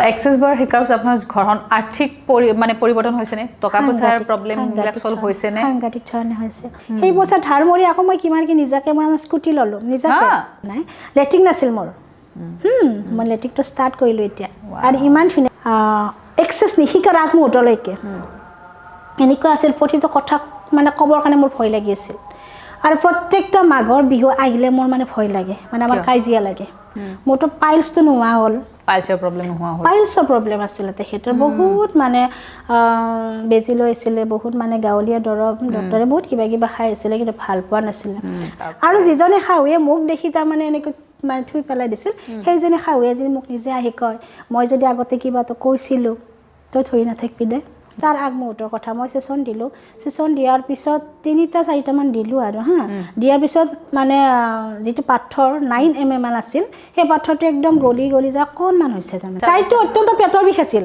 access বাৰ শিকাৰ পিছত আপোনাৰ ঘৰখন আৰ্থিক মানে পৰিৱৰ্তন হৈছে নে টকা পইচাৰ প্ৰব্লেম বিলাক সলভ হৈছে নে সাংঘাতিক ধৰণে হৈছে সেই পইচা ধাৰ মৰি আকৌ মই কিমান কি নিজাকে মই স্কুটি ল'লো নিজাকে নাই লেট্ৰিন নাছিল মোৰ মই লেট্ৰিনটো ষ্টাৰ্ট কৰিলোঁ এতিয়া আৰু ইমান ধুনীয়া এক্সেছ নিশিকাৰ আগমুহূৰ্তলৈকে এনেকুৱা আছিল প্ৰতিটো কথা মানে ক'বৰ কাৰণে মোৰ ভয় লাগি আছিল আৰু প্ৰত্যেকটা মাঘৰ বিহু আহিলে মোৰ মানে ভয় লাগে মানে আমাৰ কাজিয়া লাগে মোৰতো পাইলছটো নোহোৱা হ'ল পাইলছৰ প্ৰব্লেম নোহোৱা হ'ল পাইলছৰ প্ৰব্লেম আছিলে তেখেতৰ বহুত মানে বেজি লৈছিলে বহুত মানে গাঁৱলীয়া দৰৱ ডক্টৰে বহুত কিবা কিবা খাই আছিলে কিন্তু ভাল পোৱা নাছিলে আৰু যিজনে শাহুৱে মোক দেখি তাৰমানে এনেকৈ মানে থুই পেলাই দিছিল সেইজনে শাহুৱে যদি মোক নিজে আহি কয় মই যদি আগতে কিবা এটা কৈছিলোঁ তই থৈ নাথাকিবি দে তাৰ আগমুহূৰ্তৰ কথা মই ছেছন দিলোঁ ছেছন দিয়াৰ পিছত 3-4মান দিলোঁ আৰু দিয়াৰ পিছত মানে যিটো পাথৰ 9 mm আছিল সেই পাথৰটো একদম গলি যায় অকণমান হৈছে তাৰমানে তাইতো অত্যন্ত পেটৰ বিষ আছিল